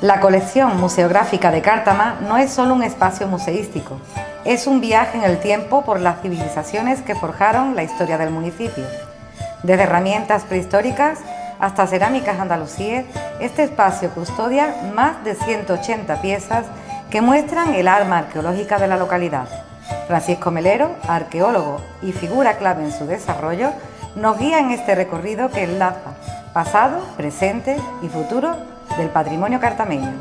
La colección museográfica de Cártama no es solo un espacio museístico, es un viaje en el tiempo por las civilizaciones que forjaron la historia del municipio. Desde herramientas prehistóricas hasta cerámicas andalusíes, este espacio custodia más de 180 piezas que muestran el alma arqueológica de la localidad. Francisco Melero, arqueólogo y figura clave en su desarrollo, nos guía en este recorrido que enlaza pasado, presente y futuro del patrimonio cartameño.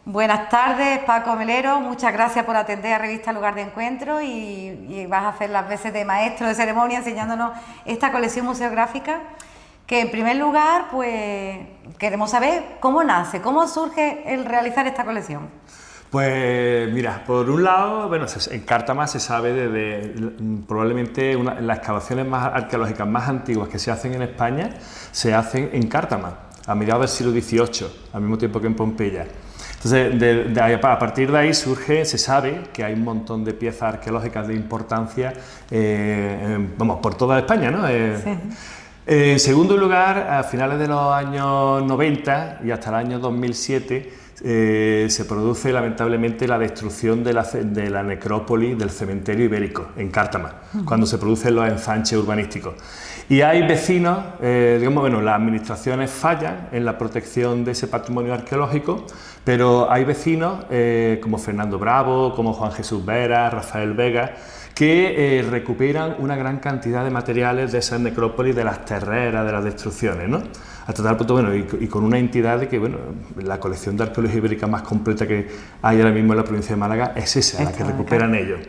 Buenas tardes, Paco Melero, muchas gracias por atender a Revista Lugar de Encuentro y vas a hacer las veces de maestro de ceremonia enseñándonos esta colección museográfica que en primer lugar pues queremos saber cómo nace, cómo surge el realizar esta colección. Pues mira, por un lado, bueno, en Cártama se sabe desde probablemente las excavaciones más arqueológicas más antiguas que se hacen en España se hacen en Cártama, a mediados del siglo XVIII, al mismo tiempo que en Pompeya. Entonces, a partir de ahí se sabe que hay un montón de piezas arqueológicas de importancia, vamos, por toda España, ¿no? Sí. En segundo lugar, a finales de los años 90 y hasta el año 2007, se produce lamentablemente la destrucción de la necrópolis del cementerio ibérico en Cártama, cuando se producen los ensanches urbanísticos. Y hay vecinos, digamos, bueno, las administraciones fallan en la protección de ese patrimonio arqueológico, pero hay vecinos como Fernando Bravo, como Juan Jesús Vera, Rafael Vega, que recuperan una gran cantidad de materiales de esas necrópolis, de las terreras, de las destrucciones, ¿no? Hasta tal punto, bueno, y con una entidad de que, bueno, la colección de arqueología ibérica más completa que hay ahora mismo en la provincia de Málaga es esa, la que recuperan ellos.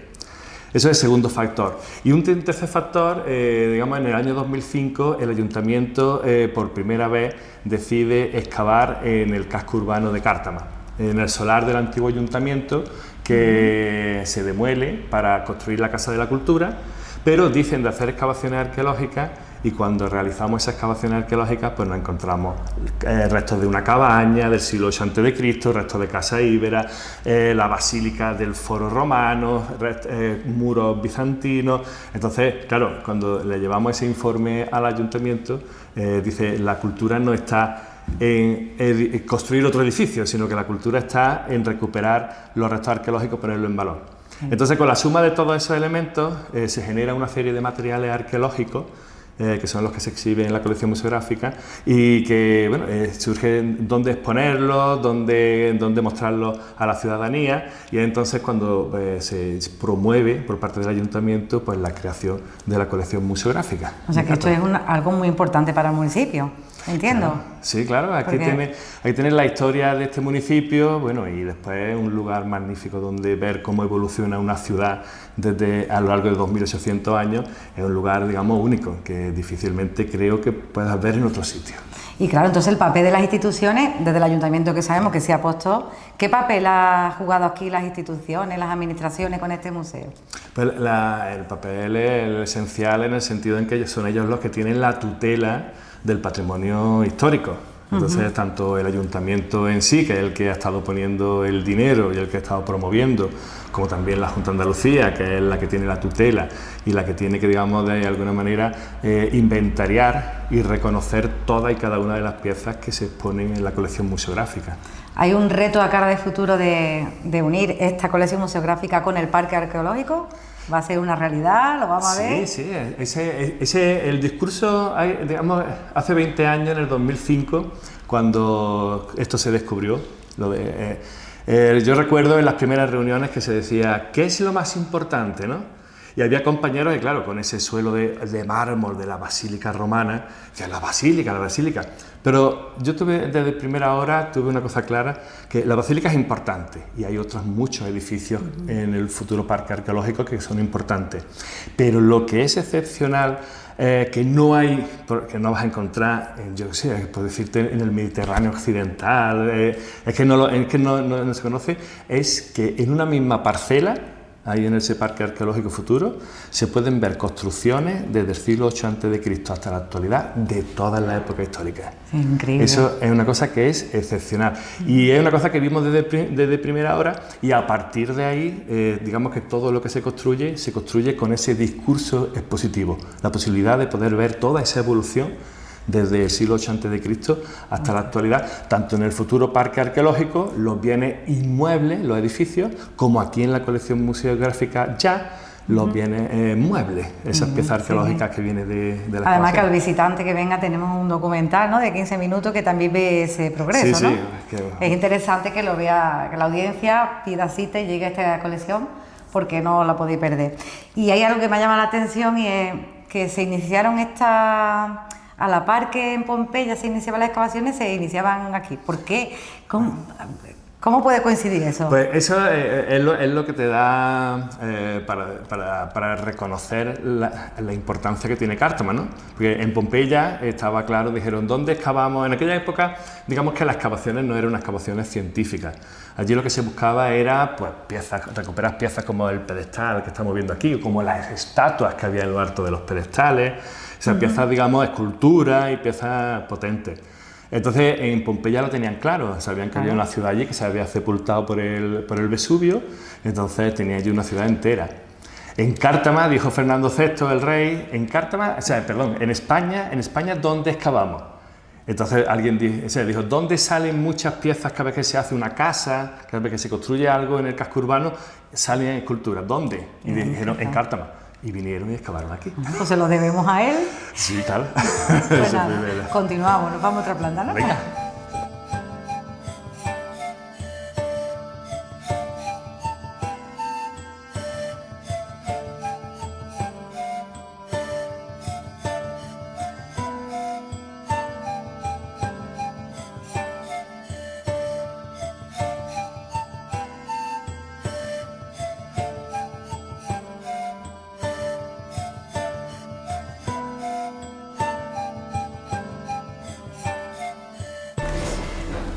Eso es el segundo factor. Y un tercer factor, digamos, en el año 2005 el ayuntamiento por primera vez decide excavar en el casco urbano de Cártama, en el solar del antiguo ayuntamiento, que se demuele para construir la Casa de la Cultura, pero dicen de hacer excavaciones arqueológicas y cuando realizamos esas excavaciones arqueológicas pues nos encontramos restos de una cabaña del siglo VIII a.C., restos de casa íbera, la basílica del foro romano, muros bizantinos. Entonces, claro, cuando le llevamos ese informe al ayuntamiento, dice, la cultura no está en construir otro edificio, sino que la cultura está en recuperar los restos arqueológicos y ponerlo en valor. Entonces, con la suma de todos esos elementos, se genera una serie de materiales arqueológicos que son los que se exhiben en la colección museográfica y que, bueno, surge dónde exponerlos, dónde mostrarlos a la ciudadanía, y entonces cuando se promueve por parte del ayuntamiento pues la creación de la colección museográfica. O sea que esto es algo muy importante para el municipio. Entiendo. Claro. Sí, claro, aquí tienes la historia de este municipio, bueno, y después un lugar magnífico donde ver cómo evoluciona una ciudad desde a lo largo de 2800 años. Es un lugar, digamos, único, que difícilmente creo que puedas ver en otro sitio. Y claro, entonces el papel de las instituciones, desde el ayuntamiento que sabemos que se ha puesto, ¿qué papel ha jugado aquí las instituciones, las administraciones con este museo? Pues el papel es esencial en el sentido en que son ellos los que tienen la tutela del patrimonio histórico. Entonces, tanto el ayuntamiento en sí, que es el que ha estado poniendo el dinero y el que ha estado promoviendo, como también la Junta de Andalucía, que es la que tiene la tutela y la que tiene que, digamos, de alguna manera inventariar y reconocer todas y cada una de las piezas que se exponen en la colección museográfica. ¿Hay un reto a cara de futuro de unir esta colección museográfica con el parque arqueológico? ¿Va a ser una realidad? ¿Lo vamos a ver? Sí, el discurso, digamos, hace 20 años, en el 2005, cuando esto se descubrió, yo recuerdo en las primeras reuniones que se decía, ¿qué es lo más importante, no? Y había compañeros que, claro, con ese suelo de mármol de la Basílica Romana, decían, la Basílica. Pero yo desde primera hora tuve una cosa clara, que la Basílica es importante y hay otros muchos edificios en el futuro parque arqueológico que son importantes. Pero lo que es excepcional, que no vas a encontrar, yo qué sé, por decirte, en el Mediterráneo occidental, es que no se conoce, es que en una misma parcela, ahí en ese parque arqueológico futuro, se pueden ver construcciones desde el siglo VIII a.C. hasta la actualidad de todas las épocas históricas. Increíble. Eso es una cosa que es excepcional y es una cosa que vimos desde primera hora, y a partir de ahí, digamos que todo lo que se construye con ese discurso expositivo, la posibilidad de poder ver toda esa evolución desde el siglo VIII a.C. hasta la actualidad, tanto en el futuro parque arqueológico, los bienes inmuebles, los edificios, como aquí en la colección museográfica ya, los bienes muebles, esas piezas arqueológicas que vienen de la Además que al visitante que venga tenemos un documental, ¿no?, de 15 minutos que también ve ese progreso, ¿no? Es interesante que lo vea, que la audiencia pida cita y llegue a esta colección, porque no la podéis perder. Y hay algo que me llama la atención y es que se iniciaron a la par que en Pompeya se iniciaban las excavaciones, se iniciaban aquí. ¿Por qué? ¿Cómo puede coincidir eso? Pues eso es lo que te da para reconocer la importancia que tiene Cártama, ¿no? Porque en Pompeya estaba claro, dijeron, ¿dónde excavamos? En aquella época, digamos que las excavaciones no eran unas excavaciones científicas. Allí lo que se buscaba era pues, recuperar piezas como el pedestal que estamos viendo aquí, o como las estatuas que había en lo alto de los pedestales, o sea, piezas, digamos, esculturas y piezas potentes. Entonces en Pompeya lo tenían claro, sabían que había una ciudad allí que se había sepultado por el Vesubio, entonces tenía allí una ciudad entera. En Cártama, dijo Fernando VI, el rey, en España, ¿dónde excavamos? Entonces alguien dijo, ¿dónde salen muchas piezas cada vez que se hace una casa, cada vez que se construye algo en el casco urbano, salen esculturas? ¿Dónde? Y dijeron, en Cártama. Y vinieron y excavaron aquí. Pues se lo debemos a él. Sí, tal. Pues nada, continuamos, nos vamos a otra planta, ¿no? Venga.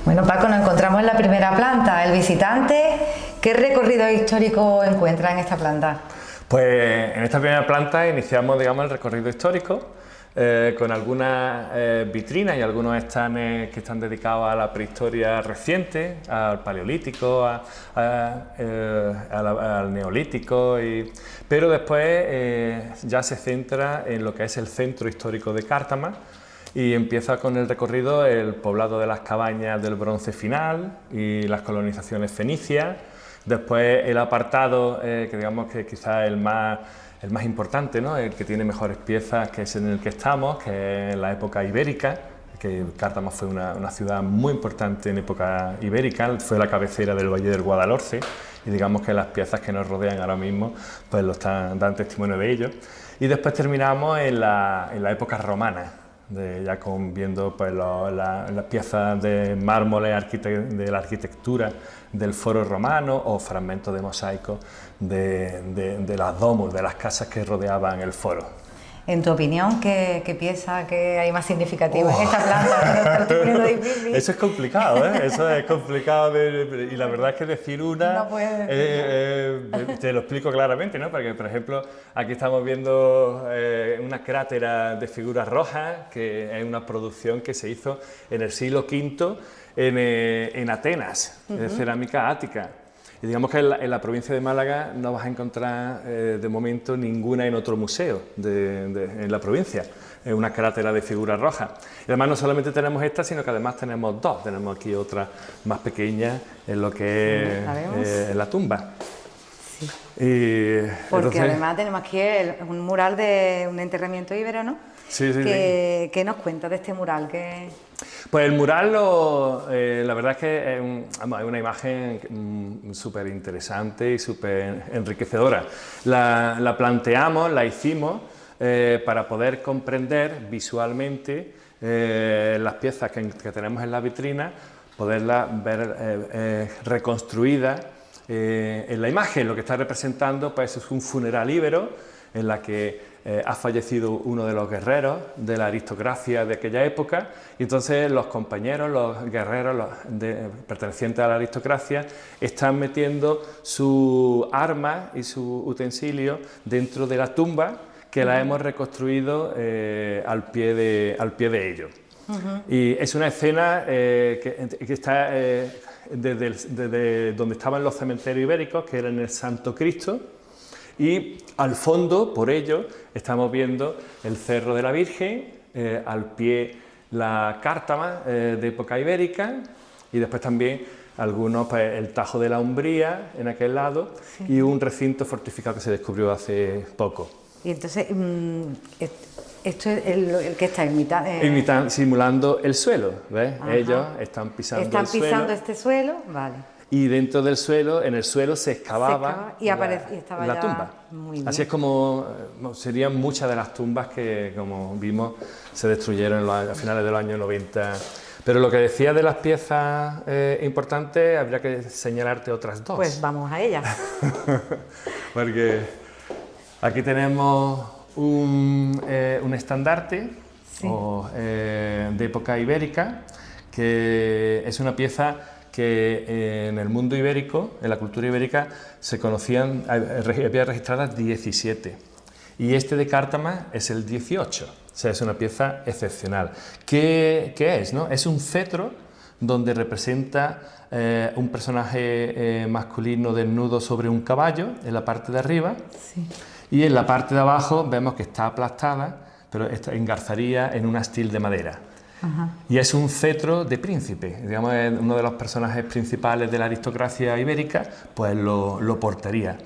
Bueno, Paco, nos encontramos en la primera planta. El visitante, ¿qué recorrido histórico encuentra en esta planta? Pues en esta primera planta iniciamos, digamos, el recorrido histórico con algunas vitrinas y algunos estanes que están dedicados a la prehistoria reciente, al paleolítico, al neolítico, pero después ya se centra en lo que es el centro histórico de Cártama. Y empieza con el recorrido el poblado de las cabañas del bronce final y las colonizaciones fenicias. Después el apartado, que digamos que quizás el más importante, ¿no?, el que tiene mejores piezas, que es en el que estamos, que es la época ibérica, que Cártama fue una ciudad muy importante en época ibérica, fue la cabecera del Valle del Guadalhorce, y digamos que las piezas que nos rodean ahora mismo pues dan testimonio de ello. Y después terminamos en la época romana, ya viendo pues, las piezas de mármoles de la arquitectura del foro romano o fragmentos de mosaicos de las domus, de las casas que rodeaban el foro. En tu opinión, ¿qué pieza que hay más significativa en esta planta? Eso es complicado, ¿eh? Eso es complicado y la verdad es que decir una, no puede. Te lo explico claramente, ¿no? Porque, por ejemplo, aquí estamos viendo una crátera de figuras rojas, que es una producción que se hizo en el siglo V en Atenas, de cerámica ática. Y digamos que en la provincia de Málaga no vas a encontrar de momento ninguna en otro museo en la provincia. Es una crátera de figuras rojas. Y además no solamente tenemos esta, sino que además tenemos dos. Tenemos aquí otra más pequeña en lo que es la tumba. Sí. Porque entonces, además tenemos aquí un mural de un enterramiento íbero, ¿no? Sí. ¿Qué nos cuenta de este mural? Pues el mural, la verdad es que es una imagen súper interesante y súper enriquecedora. La planteamos, la hicimos para poder comprender visualmente las piezas que tenemos en la vitrina, poderlas ver reconstruidas en la imagen. Lo que está representando pues, es un funeral íbero en la que ha fallecido uno de los guerreros de la aristocracia de aquella época, y entonces los compañeros, los guerreros pertenecientes a la aristocracia, están metiendo sus armas y sus utensilios dentro de la tumba, que la hemos reconstruido al pie de ellos. Y es una escena que está desde donde estaban los cementerios ibéricos, que era en el Santo Cristo, y al fondo, por ello, estamos viendo el Cerro de la Virgen al pie la cártama de época ibérica y después también algunos, pues, el Tajo de la Umbría en aquel lado y un recinto fortificado que se descubrió hace poco. Y entonces, esto es el que está imitando... Simulando el suelo, ¿ves? Ellos están pisando el suelo. Están pisando este suelo, vale. Y dentro del suelo, en el suelo se excavaba y estaba la ya tumba. Muy bien. Así es como serían muchas de las tumbas que, como vimos, se destruyeron a finales de los años 90. Pero lo que decía de las piezas importantes, habría que señalarte otras dos. Pues vamos a ellas. Porque aquí tenemos un estandarte de época ibérica, que es una pieza que en el mundo ibérico, en la cultura ibérica, se conocían, había registradas 17. Y este de Cártama es el 18. O sea, es una pieza excepcional. ¿Qué es, no? Es un cetro donde representa un personaje masculino desnudo sobre un caballo en la parte de arriba. Sí. Y en la parte de abajo vemos que está aplastada, pero engarzaría en un astil de madera. Ajá. Y es un cetro de príncipe, digamos, es uno de los personajes principales de la aristocracia ibérica, pues lo portaría.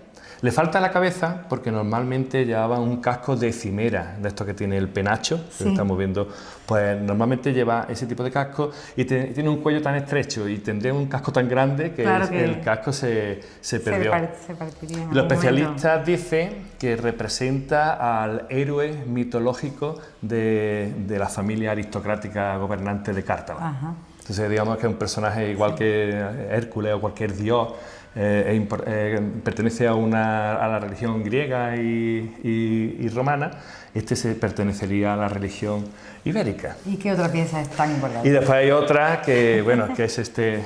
Le falta la cabeza porque normalmente llevaba un casco de cimera, de esto que tiene el penacho, que estamos viendo, pues normalmente lleva ese tipo de casco y tiene un cuello tan estrecho y tendría un casco tan grande que, el casco se perdió. Se partiría Los especialistas dicen que representa al héroe mitológico de la familia aristocrática gobernante de Cártama. Ajá. Entonces digamos que es un personaje igual que Hércules o cualquier dios. Pertenece a la religión griega y romana. Este pertenecería a la religión ibérica. ¿Y qué otra pieza es tan importante? Y después hay otra que, bueno, que es este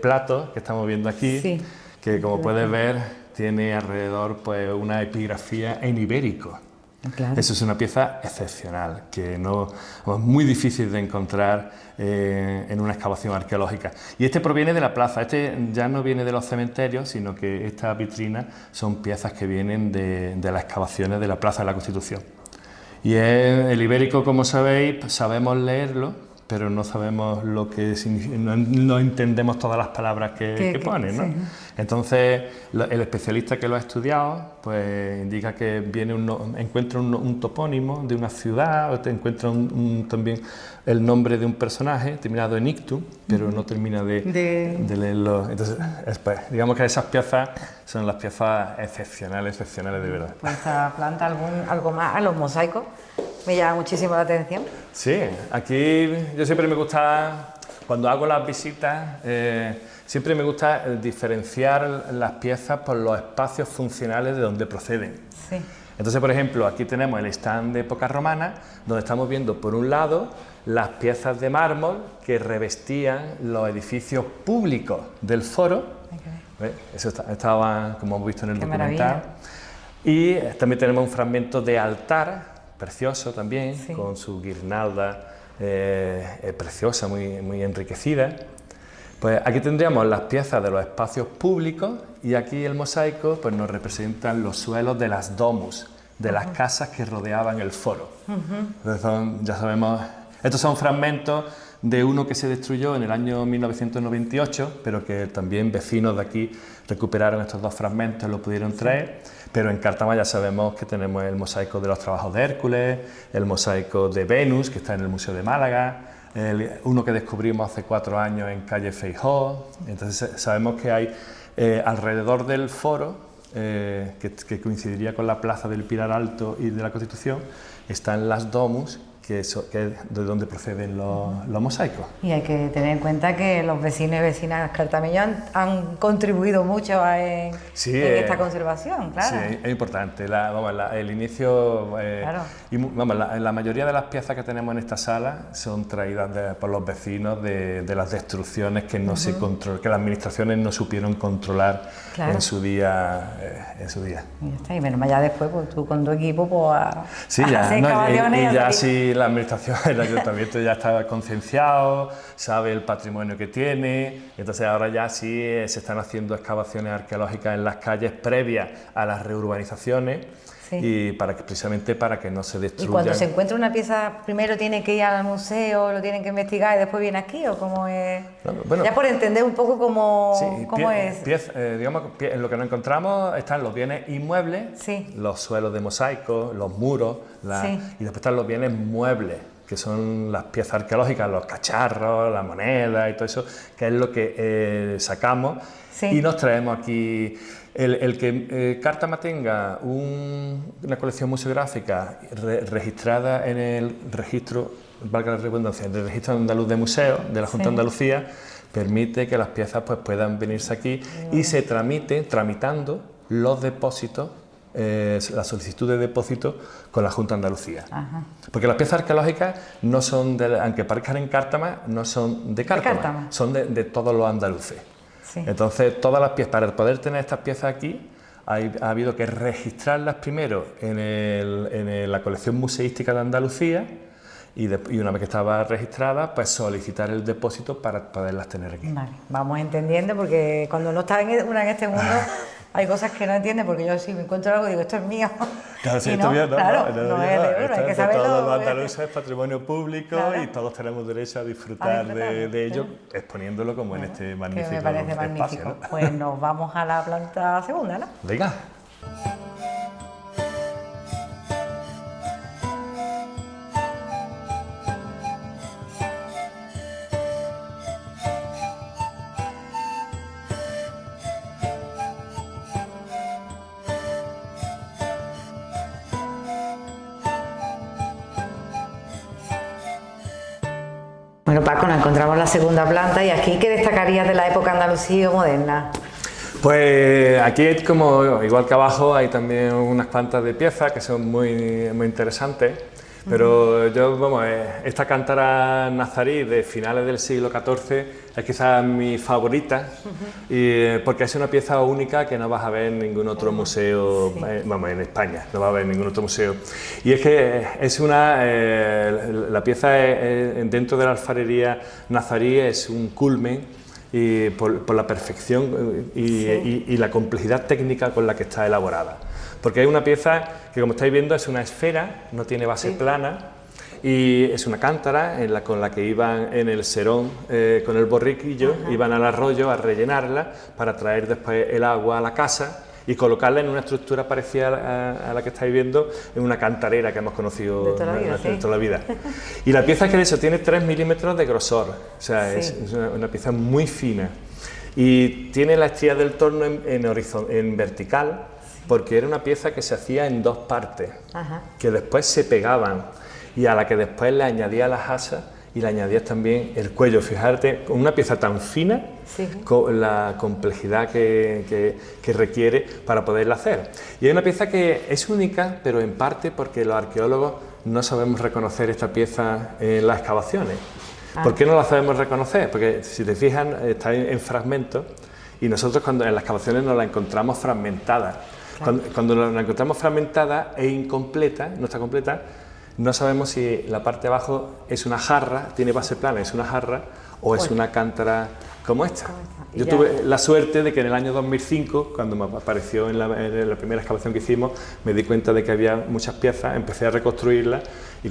plato que estamos viendo aquí, que como puedes ver tiene alrededor, pues, una epigrafía en ibérico. Claro. Eso es una pieza excepcional, que es muy difícil de encontrar en una excavación arqueológica. Y este proviene de la plaza, este ya no viene de los cementerios, sino que estas vitrinas son piezas que vienen de las excavaciones de la Plaza de la Constitución. Y el ibérico, como sabéis, sabemos leerlo, pero no sabemos lo que significa, no entendemos todas las palabras que pone, ¿no? Sí. Entonces, el especialista que lo ha estudiado, pues indica que encuentra un topónimo de una ciudad, o te encuentra también el nombre de un personaje terminado en ictu, pero no termina de leerlo. Entonces, digamos que esas piezas son las piezas excepcionales de verdad. Pues esta planta, algo más, a los mosaicos, me llama muchísimo la atención. Sí, aquí yo siempre me gusta, cuando hago las visitas, siempre me gusta diferenciar las piezas por los espacios funcionales de donde proceden. Sí. Entonces, por ejemplo, aquí tenemos el stand de época romana, donde estamos viendo por un lado las piezas de mármol que revestían los edificios públicos del foro. Okay. Eso estaba, como hemos visto en el documental. Maravilla. Y también tenemos un fragmento de altar, precioso también, con su guirnalda preciosa, muy enriquecida. Pues aquí tendríamos las piezas de los espacios públicos y aquí el mosaico, pues, nos representan los suelos de las domus, de las casas que rodeaban el foro. Entonces ya sabemos, estos son fragmentos de uno que se destruyó en el año 1998, pero que también vecinos de aquí recuperaron estos dos fragmentos y lo pudieron traer. Pero en Cártama ya sabemos que tenemos el mosaico de los trabajos de Hércules, el mosaico de Venus, que está en el Museo de Málaga, uno que descubrimos hace 4 años en calle Feijó. Entonces sabemos que hay alrededor del foro, que coincidiría con la plaza del Pilar Alto y de la Constitución, están las domus, que es de donde proceden los mosaicos. Y hay que tener en cuenta que los vecinos y vecinas cartameños han contribuido mucho en esta conservación, claro. Sí, es importante. El inicio... claro. Y la mayoría de las piezas que tenemos en esta sala son traídas por los vecinos de las destrucciones que no se que las administraciones no supieron controlar en su día. Y ya está. Y menos mal, ya después, pues, tú con tu equipo, pues, hacer excavaciones. Y ya sí, la administración, el ayuntamiento ya está concienciado, sabe el patrimonio que tiene, entonces ahora ya sí se están haciendo excavaciones arqueológicas en las calles previas a las reurbanizaciones Sí. y precisamente para que no se destruya. ¿Y cuando se encuentra una pieza, primero tiene que ir al museo, lo tienen que investigar y después viene aquí, o cómo es? Bueno, ya por entender un poco cómo es. Digamos, en lo que nos encontramos están los bienes inmuebles, Sí. los suelos de mosaico, los muros, Sí. y después están los bienes muebles, que son las piezas arqueológicas, los cacharros, las monedas y todo eso, que es lo que sacamos Sí. y nos traemos aquí. El que Cártama tenga una colección museográfica registrada en el registro, valga la redundancia, en el registro andaluz de museos de la Junta de Andalucía, permite que las piezas pues, puedan venirse aquí y se tramitando los depósitos, la solicitud de depósito con la Junta de Andalucía. Ajá. Porque las piezas arqueológicas no son, aunque parezcan en Cártama, no son de Cártama, son de todos los andaluces. Sí. Entonces, todas las piezas, para poder tener estas piezas aquí, ha habido que registrarlas primero en la colección museística de Andalucía y una vez que estaba registrada, pues solicitar el depósito para poderlas tener aquí. Vale, vamos entendiendo, porque cuando no está en este mundo hay cosas que no entiende, porque yo si me encuentro algo digo, esto es mío. Claro, sí, Y esto no, mío, claro, no es de uno, hay que saberlo. Todos los andaluces es patrimonio público, claro, y todos tenemos derecho a disfrutar de ello, exponiéndolo como en este magnífico que me parece espacio, magnífico. ¿no? Pues nos vamos a la planta segunda, ¿no? Venga. Bueno, Paco, nos encontramos en la segunda planta y aquí, ¿qué destacarías de la época andalusí o moderna? Pues aquí, como igual que abajo, hay también unas cuantas de piezas que son muy, muy interesantes, pero yo, vamos, esta cántara nazarí de finales del siglo XIV es quizás mi favorita, porque es una pieza única que no vas a ver en ningún otro museo, vamos, en España, no vas a ver en ningún otro museo. Y es que es la pieza dentro de la alfarería nazarí es un culmen, y por la perfección y la complejidad técnica con la que está elaborada. Porque es una pieza que, como estáis viendo, es una esfera, no tiene base plana, y es una cántara con la que iban en el serón, con el borriquillo, iban al arroyo a rellenarla para traer después el agua a la casa y colocarla en una estructura parecida a la que estáis viendo, en una cantarera que hemos conocido de toda la vida. Y la pieza, que de eso tiene 3 milímetros de grosor, o sea, es una pieza muy fina, y tiene la estría del torno en vertical, porque era una pieza que se hacía en 2 partes, que después se pegaban, y a la que después le añadía las asas y le añadías también el cuello. Fíjate, con una pieza tan fina, con la complejidad que requiere para poderla hacer. Y es una pieza que es única, pero en parte porque los arqueólogos no sabemos reconocer esta pieza en las excavaciones. ¿Por qué no la sabemos reconocer? Porque si te fijas, está en fragmentos, y nosotros cuando en las excavaciones nos la encontramos fragmentada. Cuando la encontramos fragmentada e incompleta, no está completa, no sabemos si la parte de abajo es una jarra, tiene base plana, es una jarra, o es una cántara como esta. Yo tuve la suerte de que en el año 2005, cuando me apareció en la primera excavación que hicimos, me di cuenta de que había muchas piezas, empecé a reconstruirlas, y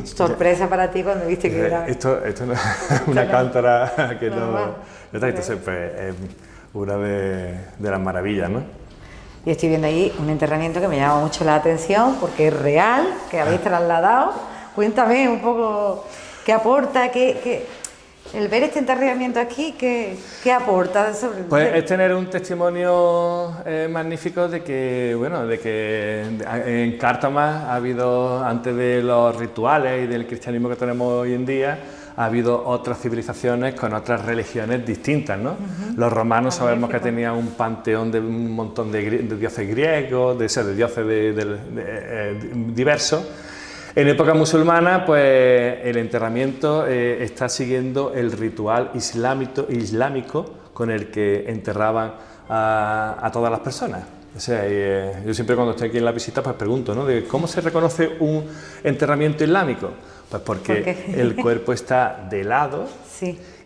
sorpresa para ti cuando viste que era... Esto no es una cántara que no está. Entonces, pues, es una de las maravillas, ¿no? Y estoy viendo ahí un enterramiento que me llama mucho la atención porque es real, que habéis trasladado. Cuéntame un poco qué aporta, el ver este enterramiento aquí, ¿qué aporta? Pues es tener un testimonio magnífico de que en Cártama ha habido, antes de los rituales y del cristianismo que tenemos hoy en día, ha habido otras civilizaciones con otras religiones distintas, ¿no? Los romanos sabemos que tenían un panteón de un montón de dioses griegos, de dioses diversos. En época musulmana, pues el enterramiento está siguiendo el ritual islámico con el que enterraban a todas las personas. O sea, yo siempre cuando estoy aquí en la visita pues pregunto, ¿no? De ¿cómo se reconoce un enterramiento islámico? Pues porque el cuerpo está de lado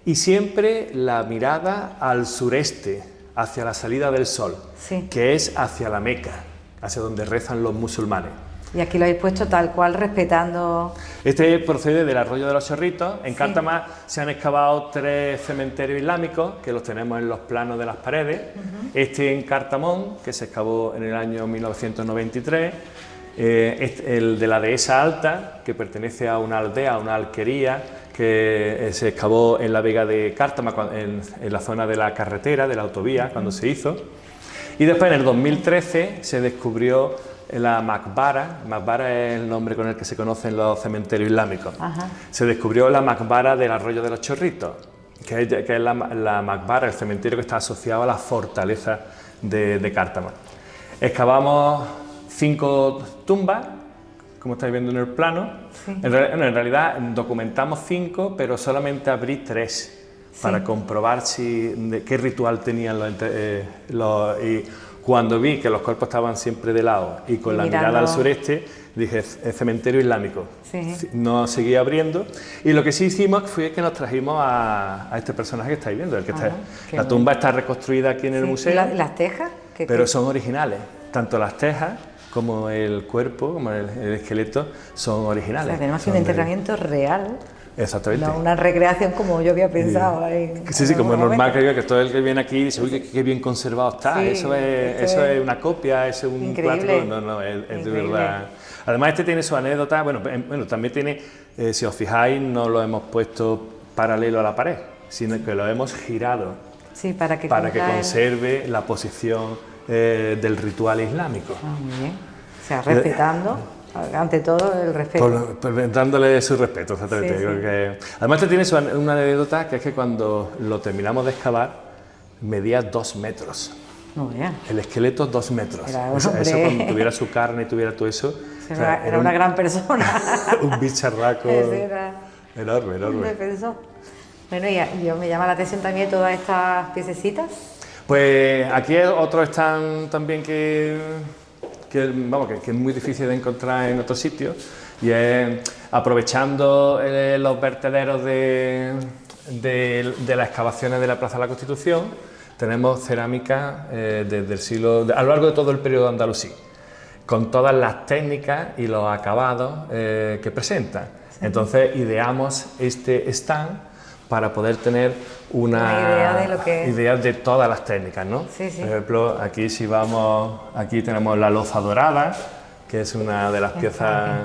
y siempre la mirada al sureste, hacia la salida del sol, que es hacia la Meca. hacia donde rezan los musulmanes. Y aquí lo habéis puesto tal cual, respetando... Este procede del Arroyo de los Chorritos. En Cártama se han excavado 3 cementerios islámicos, que los tenemos en los planos de las paredes. Este en Cartamón, que se excavó en el año 1993. El de la Dehesa Alta, que pertenece a una aldea, a una alquería, que se excavó en la Vega de Cártama, en la zona de la carretera, de la autovía, cuando se hizo. Y después, en el 2013, se descubrió la Maqbara. Maqbara es el nombre con el que se conocen los cementerios islámicos. Se descubrió la Maqbara del Arroyo de los Chorritos, que es la Maqbara, el cementerio que está asociado a la fortaleza de Cártama. Excavamos 5 tumbas, como estáis viendo en el plano. En realidad documentamos 5, pero solamente abrí 3 para comprobar qué ritual tenían y cuando vi que los cuerpos estaban siempre de lado y con la mirada al sureste, dije, es cementerio islámico. No seguí abriendo, y lo que sí hicimos fue que nos trajimos a este personaje que estáis viendo. La tumba está reconstruida aquí en el museo. ¿Las tejas? Pero son originales, tanto las tejas como el cuerpo, como el esqueleto, son originales. O sea, tenemos un enterramiento real. Exactamente. No una recreación como yo había pensado. Sí, como es normal que todo el que viene aquí dice, uy, qué bien conservado está, eso es una copia, eso es un plástico. No, es de verdad. Además, este tiene su anécdota, bueno, también tiene, si os fijáis, no lo hemos puesto paralelo a la pared, sino que lo hemos girado para que conserve la posición del ritual islámico. Muy bien. O sea, respetando. Ante todo, el respeto. Dándole su respeto, exactamente. Además, este tiene una anécdota, que es que cuando lo terminamos de excavar, medía 2 metros. Muy bien. El esqueleto 2 metros. Eso cuando tuviera su carne y tuviera todo eso. Era una gran persona. Un bicharraco. Era enorme. Un defensor. Bueno, y yo me llama la atención también todas estas piececitas. Pues aquí otros están también que es muy difícil de encontrar en otros sitios, y es aprovechando los vertederos de las excavaciones de la Plaza de la Constitución. Tenemos cerámica desde el siglo, a lo largo de todo el periodo andalusí, con todas las técnicas y los acabados que presentan. Entonces ideamos este stand para poder tener una idea de todas las técnicas, ¿no? Por ejemplo, aquí tenemos la loza dorada, que es una de las piezas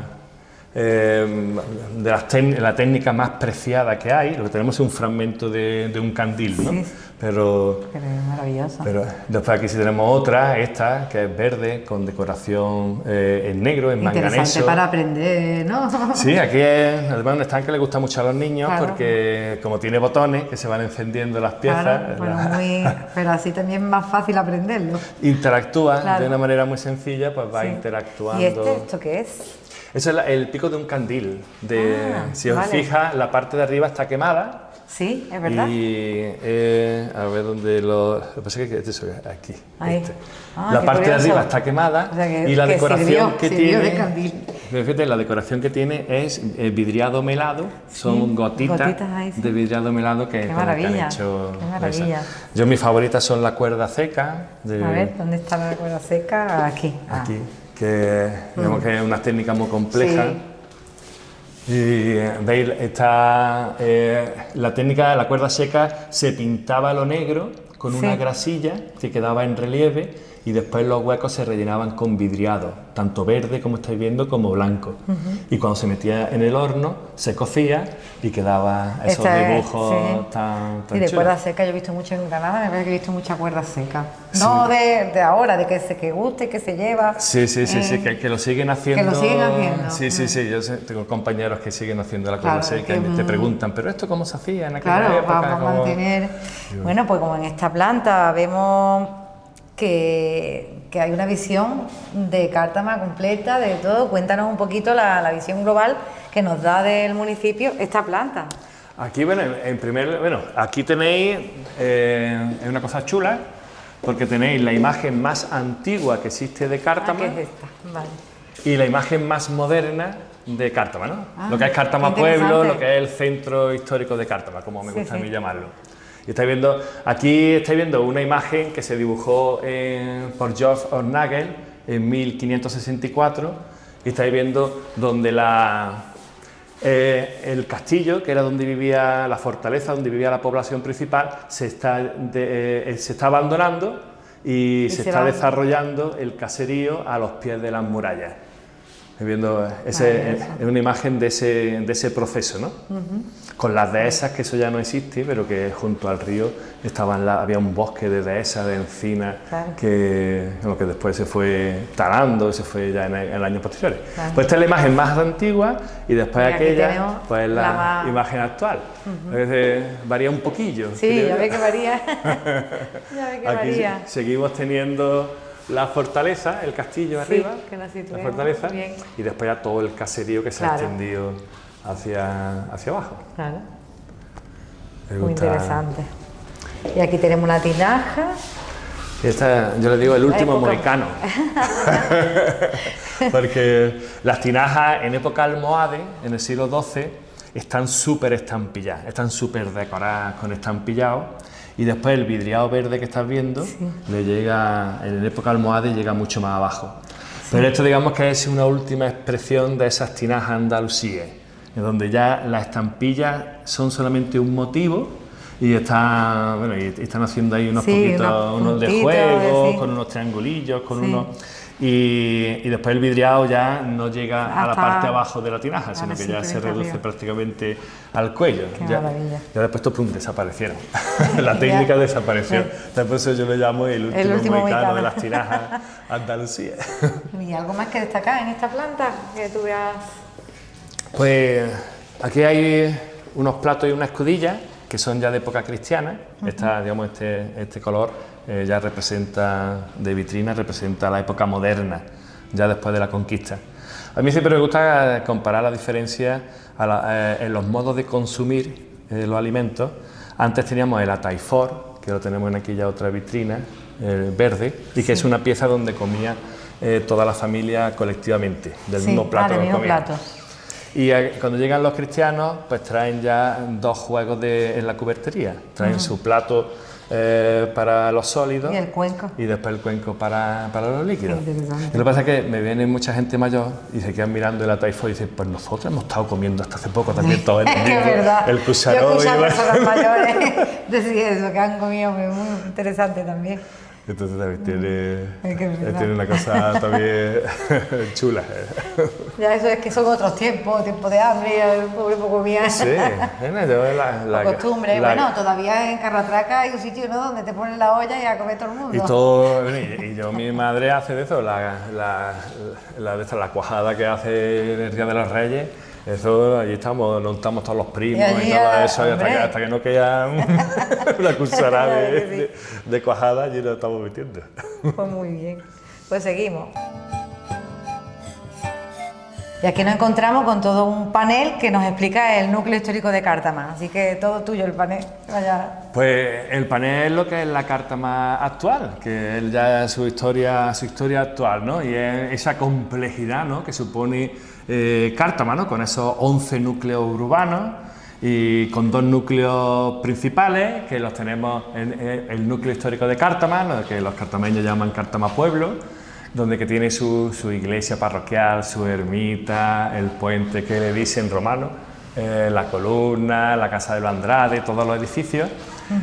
la técnica más preciada que hay. Lo que tenemos es un fragmento de un candil, ¿no? Pero es maravilloso. Pero después aquí sí tenemos otra, esta, que es verde, con decoración en negro, en manganeso. Interesante para aprender, ¿no? Sí, aquí es además un stand que le gusta mucho a los niños, porque como tiene botones que se van encendiendo las piezas. Pero así también es más fácil aprenderlo. Interactúa de una manera muy sencilla, pues va interactuando. ¿Y esto qué es? Eso es el pico de un candil. Si os fijas, la parte de arriba está quemada. Sí, es verdad. Y a ver dónde lo que pasa es que aquí. La parte curioso. de arriba está quemada, o sea y la decoración que tiene. De candil. Fíjate, la decoración que tiene es vidriado melado, son gotitas de vidriado melado que han hecho. Qué maravilla. Yo mis favoritas son la cuerda seca. A ver, ¿dónde está la cuerda seca? Aquí. Aquí, que digamos que es una técnica muy compleja. Y veis, la técnica de la cuerda seca se pintaba lo negro con una grasilla que quedaba en relieve, y después los huecos se rellenaban con vidriado, tanto verde como estáis viendo como blanco. Y cuando se metía en el horno se cocía y quedaba esos dibujos tan y de chulos. Cuerda seca yo he visto mucho en Granada, me parece que he visto mucha cuerda seca. No de ahora, de que guste, que se lleva. Sí, que lo siguen haciendo. Que lo siguen haciendo. Sí, yo tengo compañeros que siguen haciendo la cuerda seca y te preguntan, ¿pero esto cómo se hacía en aquella época? Vamos a mantener. Bueno, pues como en esta planta vemos que hay una visión de Cártama completa, de todo. Cuéntanos un poquito la visión global que nos da del municipio esta planta. Aquí, aquí tenéis es una cosa chula, porque tenéis la imagen más antigua que existe de Cártama, que es esta. Vale. Y la imagen más moderna de Cártama, ¿no? Lo que es Cártama Pueblo, lo que es el centro histórico de Cártama, como me gusta a mí llamarlo. Y aquí estáis viendo una imagen que se dibujó por George Ornagel en 1564, y estáis viendo donde el castillo, que era donde vivía la fortaleza, donde vivía la población principal, se está abandonando y se está desarrollando el caserío a los pies de las murallas. Viendo es una imagen de ese proceso, ¿no? Con las dehesas, que eso ya no existe, pero que junto al río había un bosque de dehesas, de encinas, que después se fue talando y se fue ya en años posteriores. Pues esta es la imagen más antigua y después aquella, pues la imagen actual. Varía un poquillo. Sí, ya ve que varía. Aquí seguimos teniendo la fortaleza, el castillo arriba, la fortaleza, y después ya todo el caserío que se ha extendido hacia abajo. Claro. Muy interesante. Y aquí tenemos la tinaja. Esta, yo le digo el último mohicano. Porque las tinajas en época almohade, en el siglo XII, están súper estampilladas, están súper decoradas con estampillado. Y después el vidriado verde que estás viendo, le llega, en época almohade llega mucho más abajo. Pero esto, digamos, que es una última expresión de esas tinajas andalusíes, en donde ya las estampillas son solamente un motivo y están haciendo ahí unos poquitos, unos de juego, con unos triangulillos, con unos... Y después el vidriado ya no llega a la parte abajo de la tinaja, sino que ya se reduce prácticamente al cuello. Ya después estos desaparecieron. La técnica desapareció. Después yo lo llamo el último mohicano de las tinajas Andalucía. ¿Y algo más que destacar en esta planta que tú veas? Pues aquí hay unos platos y una escudilla que son ya de época cristiana. Digamos, este color ya representa, de vitrina, representa la época moderna, ya después de la conquista. A mí siempre me gusta comparar la diferencia en los modos de consumir los alimentos. Antes teníamos el ataifor, que lo tenemos en aquella otra vitrina, verde, y que es una pieza donde comía toda la familia colectivamente, del mismo plato que comía. Y cuando llegan los cristianos, pues traen ya dos juegos en la cubertería. Traen su plato para los sólidos y después el cuenco para los líquidos. Y lo que pasa es que me viene mucha gente mayor y se quedan mirando el ataifor y dicen, pues nosotros hemos estado comiendo hasta hace poco también todo el cucharó. Yo he escuchado a personas mayores decir eso, que han comido, muy interesante también. Entonces también tiene una cosa también chula. Ya eso es que son otros tiempos de hambre, el pobre poco comía. Sí, la costumbre. Bueno, todavía en Carratraca hay un sitio, ¿no?, donde te ponen la olla y a comer todo el mundo. Y mi madre hace de eso, la cuajada que hace en el Día de los Reyes. Eso, allí nos estamos todos los primos y todo eso, y hasta que no queda una cucharada de cuajada, allí lo estamos metiendo. Pues muy bien, pues seguimos. Y aquí nos encontramos con todo un panel que nos explica el núcleo histórico de Cártama, así que todo tuyo el panel. Vaya. Pues el panel es lo que es la Cártama actual, que es ya su historia actual, ¿no? Y es esa complejidad, ¿no?, que supone Cártama, ¿no?, con esos 11 núcleos urbanos y con dos núcleos principales, que los tenemos en el núcleo histórico de Cártama, lo que los cartameños llaman Cártama Pueblo, donde que tiene su iglesia parroquial, su ermita, el puente que le dicen romano, la columna, la casa de los Andrade, todos los edificios.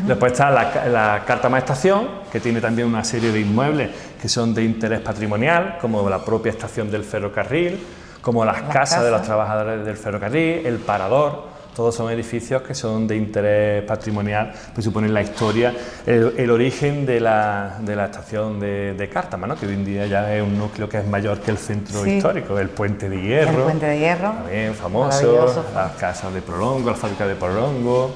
Después está la Cártama Estación, que tiene también una serie de inmuebles que son de interés patrimonial, como la propia estación del ferrocarril, como las casas de los trabajadores del ferrocarril, el parador. Todos son edificios que son de interés patrimonial, pues suponen la historia, el origen de la estación de Cártama, ¿no?, que hoy en día ya es un núcleo que es mayor que el centro histórico, el Puente de Hierro. El Puente de Hierro. También famoso, las casas de Prolongo, la fábrica de Prolongo.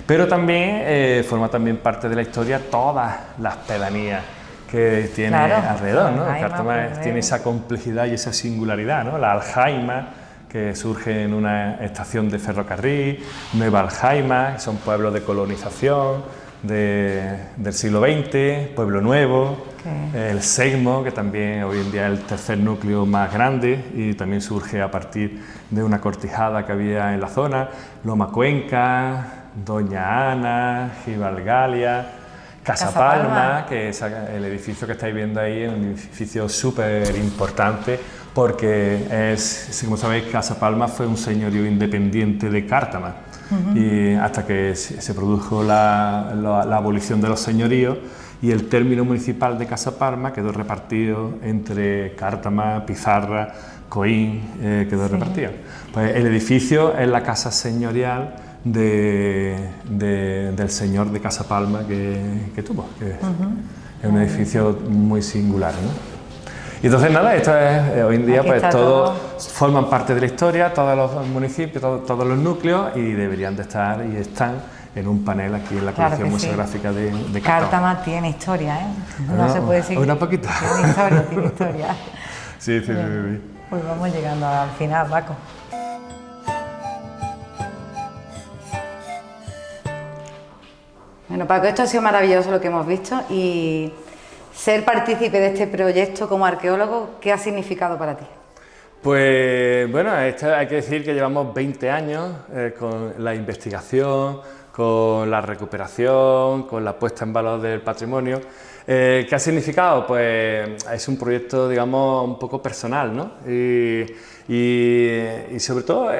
Pero también forma también parte de la historia todas las pedanías que tiene alrededor, ¿no? Cártama tiene esa complejidad y esa singularidad, ¿no? La Aljaima, que surge en una estación de ferrocarril, Nueva Aljaima, que son pueblos de colonización del siglo XX, Pueblo Nuevo, el Segmo, que también hoy en día es el tercer núcleo más grande y también surge a partir de una cortijada que había en la zona, Loma Cuenca, Doña Ana, Gibalgalia, Casa Palma, que es el edificio que estáis viendo ahí, es un edificio súper importante porque es, como sabéis, Casa Palma fue un señorío independiente de Cártama. Y hasta que se produjo la abolición de los señoríos y el término municipal de Casa Palma quedó repartido entre Cártama, Pizarra, Coín, quedó repartido. Pues el edificio es la casa señorial del señor de Casa Palma que tuvo, que es un edificio muy singular, ¿no? Y entonces nada, esto es, hoy en día pues todos forman parte de la historia, todos los municipios, todos los núcleos, y deberían de estar y están en un panel aquí en la colección museográfica de Cártama. Cártama tiene historia, ¿eh? No se puede decir. Una poquita. Tiene historia. Sí. Pues vamos llegando al final, Paco. Bueno, Paco, esto ha sido maravilloso lo que hemos visto, y ser partícipe de este proyecto como arqueólogo, ¿qué ha significado para ti? Pues bueno, hay que decir que llevamos 20 años con la investigación, con la recuperación, con la puesta en valor del patrimonio. ¿Qué ha significado? Pues es un proyecto, digamos, un poco personal, ¿no? Y sobre todo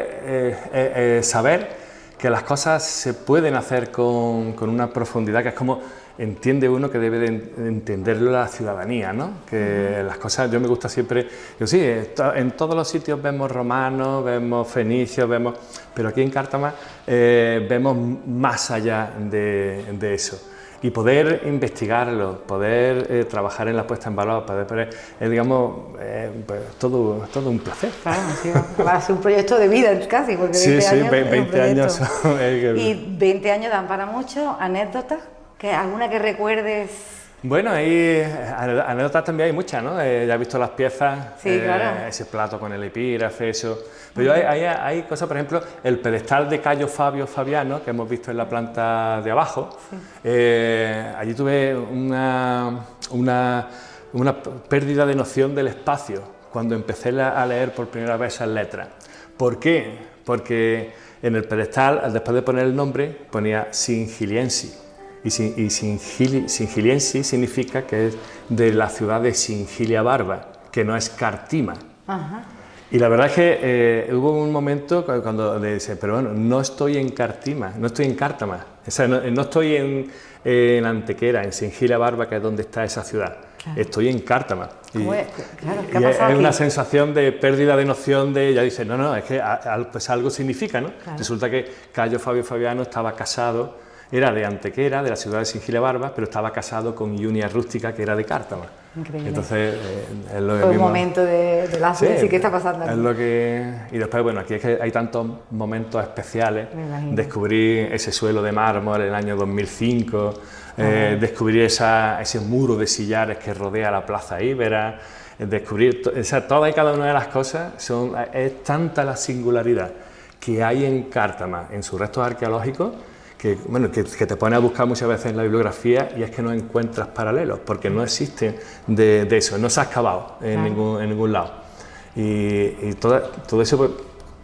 saber que las cosas se pueden hacer con una profundidad que es como entiende uno que debe de entenderlo la ciudadanía, ¿no? Que las cosas, yo me gusta siempre, yo sí, en todos los sitios vemos romanos, vemos fenicios, pero aquí en Cártama vemos más allá de eso. Y poder investigarlo, poder trabajar en la puesta en valor, poder digamos, pues todo un placer. Claro, sí, va a ser un proyecto de vida casi, porque 20 años. Y 20 años dan para mucho. ¿Anécdotas? ¿Alguna que recuerdes? Bueno, ahí anécdotas también hay muchas, ¿no? Ya he visto las piezas, sí, claro. Ese plato con el epígrafe, eso. Pero hay cosas, por ejemplo, el pedestal de Cayo Fabio Fabiano, que hemos visto en la planta de abajo. Sí. Allí tuve una pérdida de noción del espacio cuando empecé a leer por primera vez esas letras. ¿Por qué? Porque en el pedestal, después de poner el nombre, ponía Singiliensi. Y Singiliensis significa que es de la ciudad de Singilia Barba, que no es Cartima. Ajá. Y la verdad es que hubo un momento cuando dice, pero bueno, no estoy en Cartima, no estoy en Cártama, o sea, no estoy en Antequera, en Singilia Barba, que es donde está esa ciudad. Claro. Estoy en Cártama. ¿Qué es una sensación de pérdida de noción de, ya dice, no, es que pues algo significa, ¿no? Claro. Resulta que Cayo Fabio Fabiano estaba casado. Era de Antequera, de la ciudad de Singilia Barba, pero estaba casado con Iunia Rústica, que era de Cártama. Increíble. Entonces, es lo que fue un momento de lazo, sí, ¿qué está pasando aquí? Es lo que... Y después, bueno, aquí es que hay tantos momentos especiales. Descubrí ese suelo de mármol en el año 2005, descubrir ese muro de sillares que rodea la Plaza Íbera, descubrir... O sea, todas y cada una de las cosas es tanta la singularidad que hay en Cártama, en sus restos arqueológicos, que te pone a buscar muchas veces en la bibliografía y es que no encuentras paralelos, porque no existen de eso, no se ha excavado en ningún lado. Y todo eso, pues,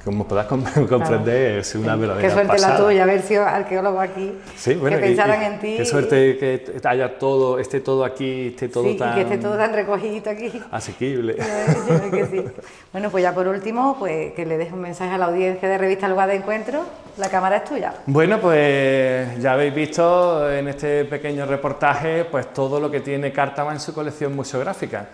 como podrás comprender, es una verdadera Qué suerte pasada. La tuya, haber sido arqueólogo aquí, sí, bueno, que pensaran en ti. Qué suerte que esté todo aquí, esté todo sí, tan... y que esté todo tan recogidito aquí. Asequible. Que sí. Bueno, pues ya por último, pues que le dejes un mensaje a la audiencia de Revista Lugar de Encuentro. La cámara es tuya. Bueno, pues ya habéis visto en este pequeño reportaje pues todo lo que tiene Cártama en su colección museográfica.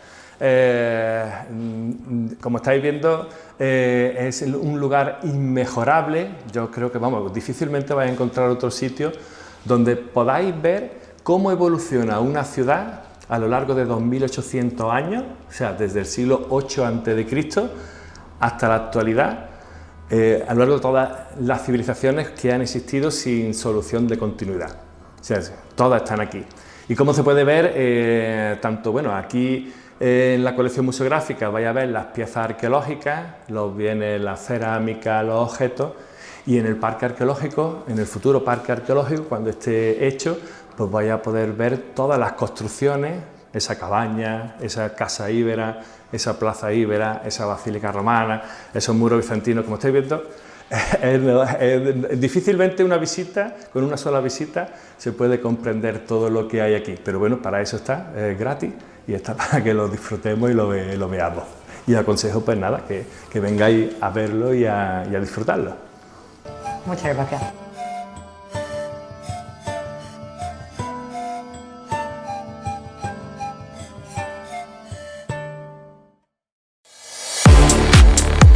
Como estáis viendo, es un lugar inmejorable. Yo creo que, difícilmente vais a encontrar otro sitio donde podáis ver cómo evoluciona una ciudad a lo largo de 2800 años, o sea, desde el siglo 8 a.C. hasta la actualidad, a lo largo de todas las civilizaciones que han existido sin solución de continuidad. O sea, todas están aquí. Y como se puede ver, tanto, aquí en la colección museográfica vais a ver las piezas arqueológicas, los bienes, la cerámica, los objetos, y en el parque arqueológico, en el futuro parque arqueológico, cuando esté hecho, pues vais a poder ver todas las construcciones, esa cabaña, esa casa íbera, esa plaza íbera, esa basílica romana, esos muros bizantinos, como estáis viendo. Difícilmente con una sola visita se puede comprender todo lo que hay aquí, pero bueno, para eso está, es gratis y está para que lo disfrutemos y lo veamos. Y aconsejo pues nada, que vengáis a verlo y a disfrutarlo. Muchas gracias.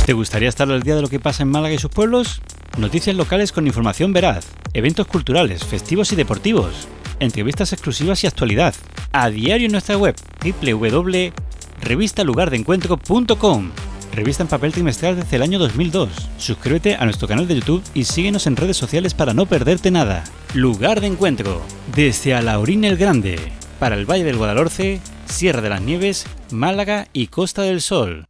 ¿Te gustaría estar al día de lo que pasa en Málaga y sus pueblos? Noticias locales con información veraz, eventos culturales, festivos y deportivos, entrevistas exclusivas y actualidad. A diario en nuestra web www.revistalugardeencuentro.com. Revista en papel trimestral desde el año 2002. Suscríbete a nuestro canal de YouTube y síguenos en redes sociales para no perderte nada. Lugar de Encuentro, desde Alhaurín el Grande, para el Valle del Guadalhorce, Sierra de las Nieves, Málaga y Costa del Sol.